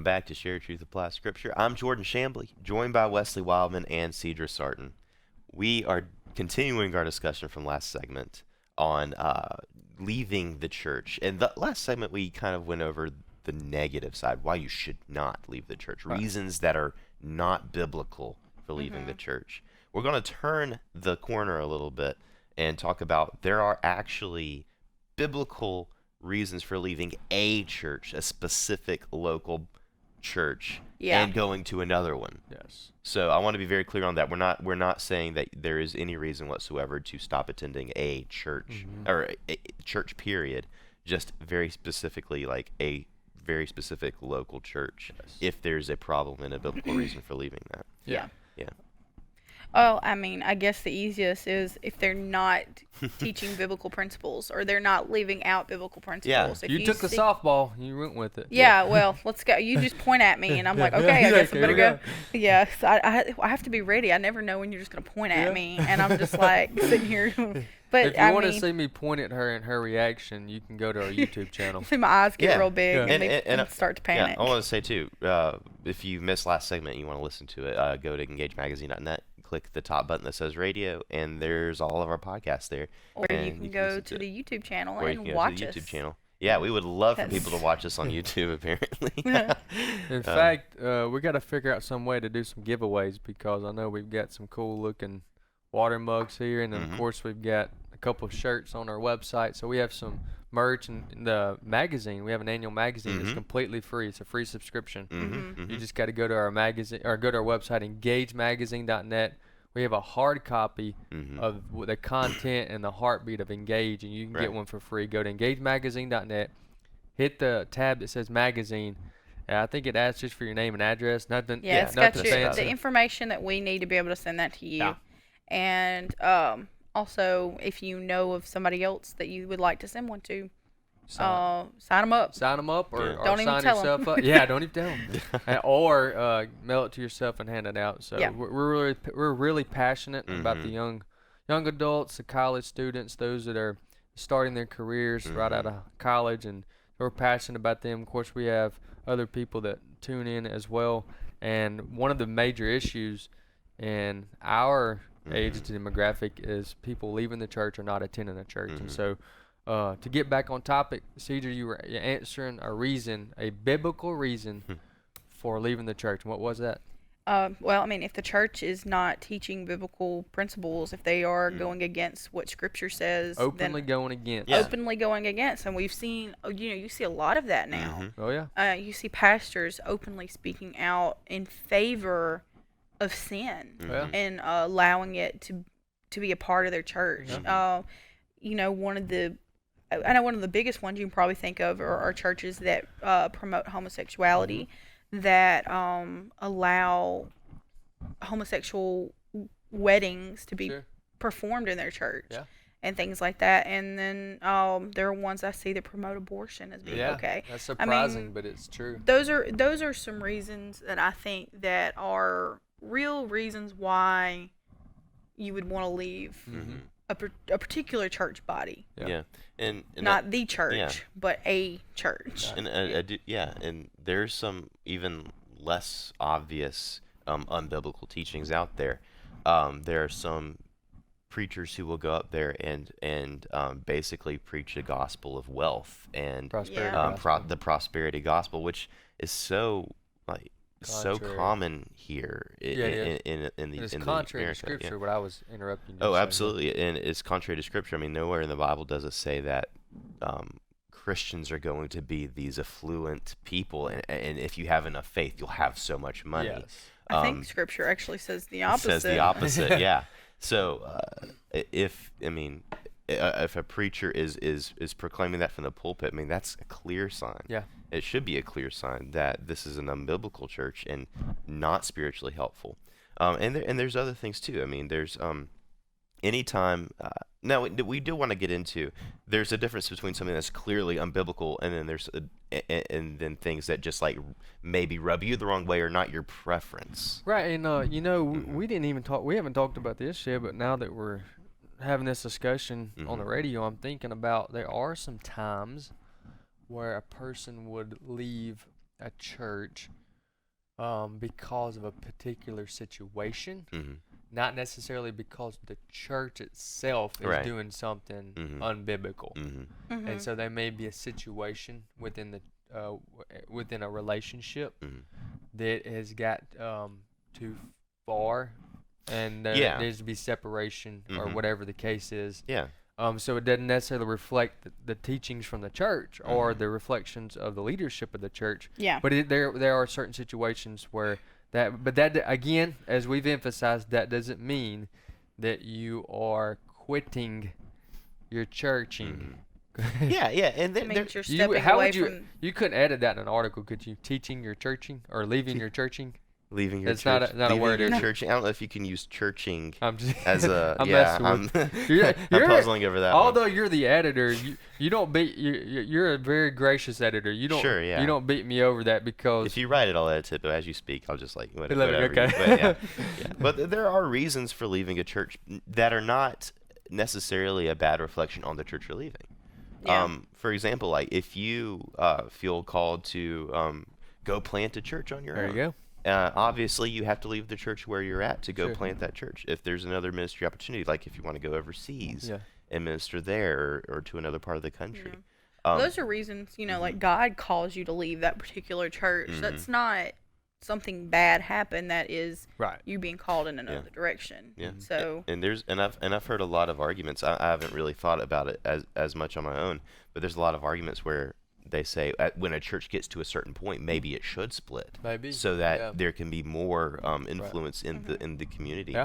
Welcome back to Share Truth Apply Scripture. I'm Jordan Shambly, joined by Wesley Wildman and Cedra Sarton. We are continuing our discussion from last segment on leaving the church. And the last segment, we kind of went over the negative side, why you should not leave the church, reasons that are not biblical for leaving the church. We're going to turn the corner a little bit and talk about there are actually biblical reasons for leaving a church, a specific local church, and going to another one. Yes. So I want to be very clear on that. We're not saying that there is any reason whatsoever to stop attending a church or a church period. Just very specifically, like a very specific local church. Yes. If there's a problem and a biblical reason for leaving that. Yeah. Well, I mean, I guess the easiest is if they're not teaching biblical principles or they're not leaving out biblical principles. Yeah. If You took the softball, you went with it. Yeah, well, let's go. You just point at me, and I'm like, okay, I guess I better go. Yeah, so I have to be ready. I never know when you're just going to point at me, and I'm just like sitting here. But if you want to see me point at her and her reaction, you can go to our YouTube channel. See my eyes get real big and start to panic. Yeah, I want to say, too, if you missed last segment and you want to listen to it, go to engagemagazine.net. Click the top button that says radio, and there's all of our podcasts there. Or you can go to the YouTube channel and watch us. YouTube channel. Yeah, we would love for people to watch us on YouTube, apparently. In fact, we got to figure out some way to do some giveaways because I know we've got some cool looking water mugs here, and then of course we've got a couple of shirts on our website. So we have some merch and the magazine. We have an annual magazine that's completely free. It's a free subscription. You just got to go to our magazine or go to our website, engagemagazine.net. We have a hard copy of the content and the heartbeat of Engage, and you can get one for free. Go to engagemagazine.net, hit the tab that says magazine. I think it asks just for your name and address. Nothing. Yeah, it's got fancy. the information that we need to be able to send that to you. Yeah. And also, if you know of somebody else that you would like to send one to, sign them up. Sign them up or don't sign even tell yourself them. up. Yeah, don't even tell them. Or mail it to yourself and hand it out. So we're really passionate about the young adults, the college students, those that are starting their careers right out of college, and we're passionate about them. Of course, we have other people that tune in as well. And one of the major issues in our age demographic is people leaving the church or not attending the church. And so to get back on topic, Cedra, you were answering a biblical reason for leaving the church. And what was that? Well, I mean, if the church is not teaching biblical principles, if they are going against what Scripture says, openly going against, and we've seen, you see a lot of that now. Oh yeah. You see pastors openly speaking out in favor of sin and allowing it to be a part of their church. I know one of the biggest ones you can probably think of are churches that promote homosexuality, that allow homosexual weddings to be performed in their church and things like that. And then there are ones I see that promote abortion as being okay. That's surprising, but it's true. Those are some reasons that I think that are real reasons why you would want to leave a particular church body. And not the church, but a church. And and there's some even less obvious unbiblical teachings out there. There are some preachers who will go up there and basically preach a gospel of wealth and the prosperity gospel, which is so common here in it's in contrary America. to Scripture. What I was interrupting you. Oh, absolutely, and it's contrary to Scripture. I mean, nowhere in the Bible does it say that Christians are going to be these affluent people, and if you have enough faith, you'll have so much money. Yes. I think Scripture actually says the opposite. It says the opposite, yeah. So, if a preacher is proclaiming that from the pulpit, I mean, that's a clear sign. Yeah. It should be a clear sign that this is an unbiblical church and not spiritually helpful. And there's other things too. I mean, there's anytime. Now we do want to get into. There's a difference between something that's clearly unbiblical and then there's and then things that just like maybe rub you the wrong way or not your preference. Right, and we didn't even talk. We haven't talked about this yet, but now that we're having this discussion on the radio, I'm thinking about there are some times where a person would leave a church because of a particular situation, not necessarily because the church itself is doing something unbiblical. And so there may be a situation within the within a relationship that has got too far, and there needs to be separation or whatever the case is. So it doesn't necessarily reflect the teachings from the church or the reflections of the leadership of the church. But there are certain situations where that again, as we've emphasized, that doesn't mean that you are quitting your churching. And then means you're stepping away from. You couldn't edit that in an article, could you? Teaching your churching or leaving your churching? Leaving your it's church. not a word. Your churching. I don't know if you can use churching I'm just, as a. I'm I'm puzzling over that. Although you're the editor, you don't beat you're a very gracious editor. You don't you don't beat me over that because if you write it, I'll edit it. But as you speak, I'll just like whatever. Okay. But there are reasons for leaving a church that are not necessarily a bad reflection on the church you're leaving. For example, like if you feel called to go plant a church on your own. There you go. Obviously, you have to leave the church where you're at to go plant that church. If there's another ministry opportunity, like if you want to go overseas and minister there or to another part of the country. Those are reasons, like God calls you to leave that particular church. That's not something bad happened. That is you being called in another direction. So I've heard a lot of arguments. I haven't really thought about it as much on my own, but there's a lot of arguments where they say when a church gets to a certain point, maybe it should split, so that there can be more influence in the community.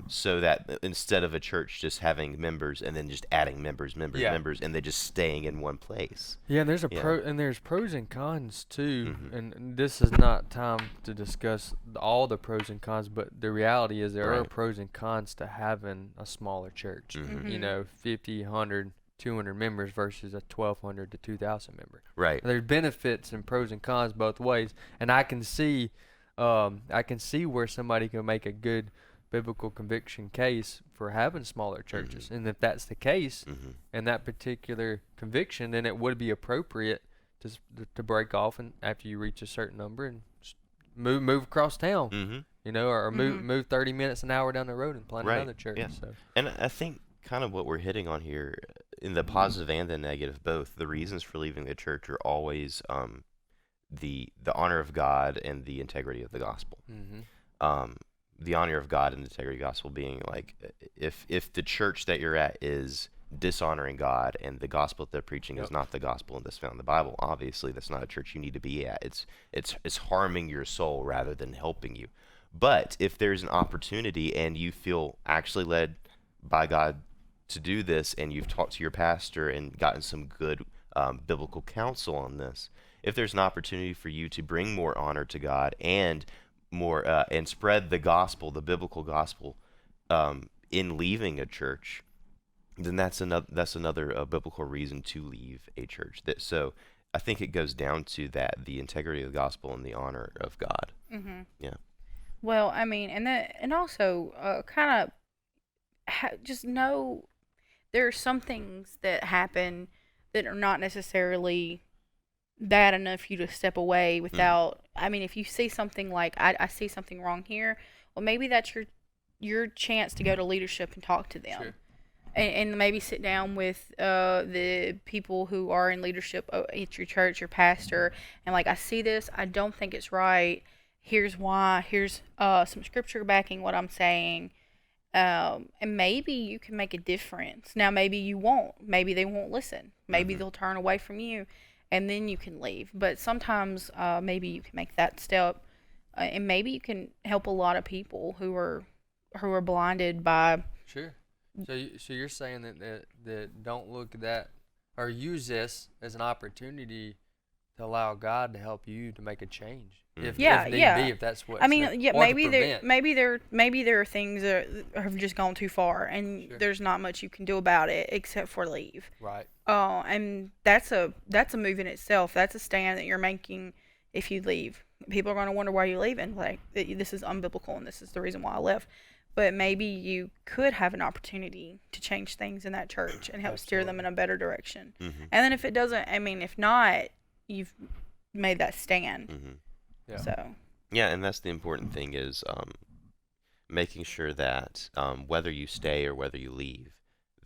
So that instead of a church just having members and then just adding members, and they just staying in one place. And there's there's pros and cons too. And this is not time to discuss all the pros and cons, but the reality is there are pros and cons to having a smaller church. 50, 100, 200 members versus a 1,200 to 2,000 member. There's benefits and pros and cons both ways, and I can see where somebody can make a good biblical conviction case for having smaller churches. And if that's the case, and that particular conviction, then it would be appropriate to break off and after you reach a certain number and move across town, or move 30 minutes an hour down the road and plant another church. So. And I think kind of what we're hitting on here, in the positive and the negative both, the reasons for leaving the church are always the honor of God and the integrity of the gospel. The honor of God and the integrity of the gospel being like, if the church that you're at is dishonoring God and the gospel that they're preaching is not the gospel that's found in the Bible, obviously that's not a church you need to be at. It's harming your soul rather than helping you. But if there's an opportunity and you feel actually led by God to do this, and you've talked to your pastor and gotten some good biblical counsel on this, if there's an opportunity for you to bring more honor to God and more and spread the gospel, the biblical gospel, in leaving a church, then that's another biblical reason to leave a church. So I think it goes down to that, the integrity of the gospel and the honor of God. Well, I mean, and also kind of just know there are some things that happen that are not necessarily bad enough for you to step away without. I mean, if you see something like I see something wrong here, well, maybe that's your chance to go to leadership and talk to them, and maybe sit down with the people who are in leadership at your church, your pastor, and like, I see this, I don't think it's right. Here's why. Here's some scripture backing what I'm saying. And maybe you can make a difference. Now, maybe you won't. Maybe they won't listen. Maybe they'll turn away from you, and then you can leave. But sometimes maybe you can make that step, and maybe you can help a lot of people who are blinded by. Sure. So you're saying that don't look at that or use this as an opportunity to allow God to help you to make a change. If need be, if that's what. I mean, maybe there are things that have just gone too far, and there's not much you can do about it except for leave. Right. And that's a move in itself. That's a stand that you're making if you leave. People are going to wonder why you're leaving. Like, this is unbiblical, and this is the reason why I left. But maybe you could have an opportunity to change things in that church and help steer them in a better direction. And then if it doesn't, I mean, if not, made that stand. Mm-hmm. Yeah. So. Yeah, and that's the important thing is making sure that whether you stay or whether you leave,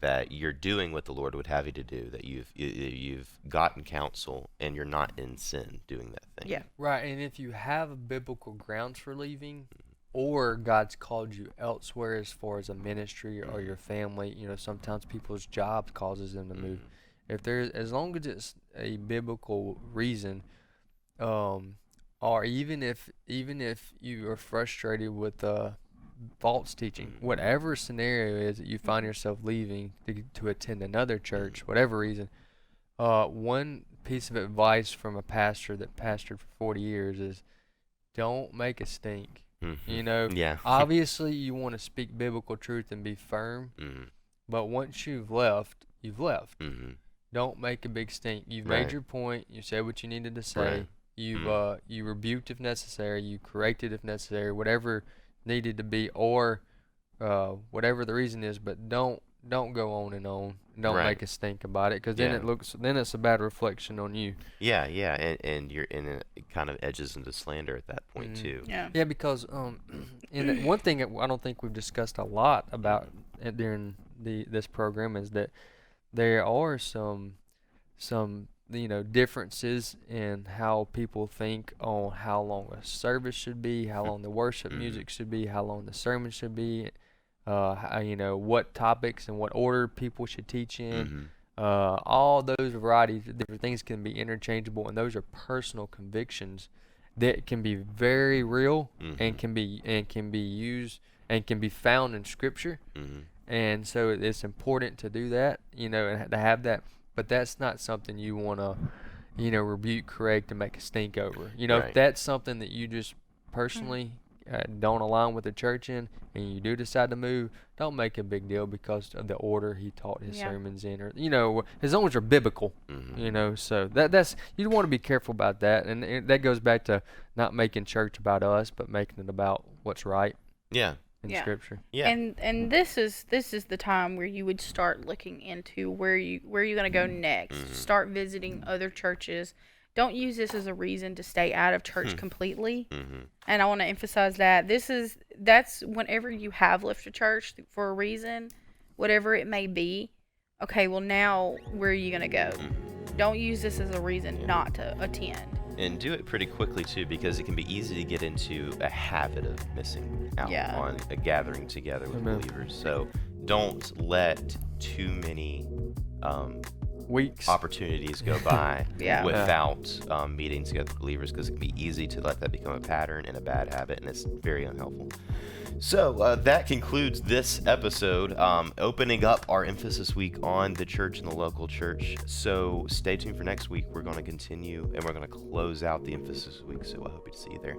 that you're doing what the Lord would have you to do, that you've gotten counsel and you're not in sin doing that thing. Yeah. Right, and if you have biblical grounds for leaving, or God's called you elsewhere as far as a ministry or your family, sometimes people's job causes them to move. If there's, as long as it's a biblical reason, or even if you are frustrated with false teaching, whatever scenario is that you find yourself leaving to attend another church, whatever reason, one piece of advice from a pastor that pastored for 40 years is don't make a stink. Yeah. Obviously you want to speak biblical truth and be firm, but once you've left, you've left. Don't make a big stink. You've made your point. You said what you needed to say. Right. You rebuked if necessary. You corrected if necessary. Whatever needed to be, or whatever the reason is. But don't go on and on. Don't make a stink about it, because then it's a bad reflection on you. Yeah, and you're in it kind of edges into slander at that point too. Yeah, because and one thing that I don't think we've discussed a lot about during this program is that there are some differences in how people think on how long a service should be, how long the worship music should be, how long the sermon should be, what topics and what order people should teach in. All those varieties of different things can be interchangeable, and those are personal convictions that can be very real and can be used and can be found in Scripture. And so it's important to do that, and to have that. But that's not something you want to, rebuke, correct, and make a stink over. If that's something that you just personally don't align with the church in, and you do decide to move, don't make a big deal because of the order he taught his sermons in, or as long as they're biblical, So that's you want to be careful about that, and that goes back to not making church about us, but making it about what's right. Yeah. In Scripture. Yeah. And this is the time where you would start looking into where you're going to go next. Start visiting other churches. Don't use this as a reason to stay out of church completely. And I want to emphasize that that's whenever you have left a church for a reason, whatever it may be. Okay, well now where are you going to go? Don't use this as a reason not to attend. And do it pretty quickly too, because it can be easy to get into a habit of missing out on a gathering together with believers. So don't let too many weeks opportunities go by without meeting together with believers, because it can be easy to let that become a pattern and a bad habit, and it's very unhelpful. So that concludes this episode, opening up our emphasis week on the church and the local church. So stay tuned for next week. We're going to continue, and we're going to close out the emphasis week, so I hope to see you there.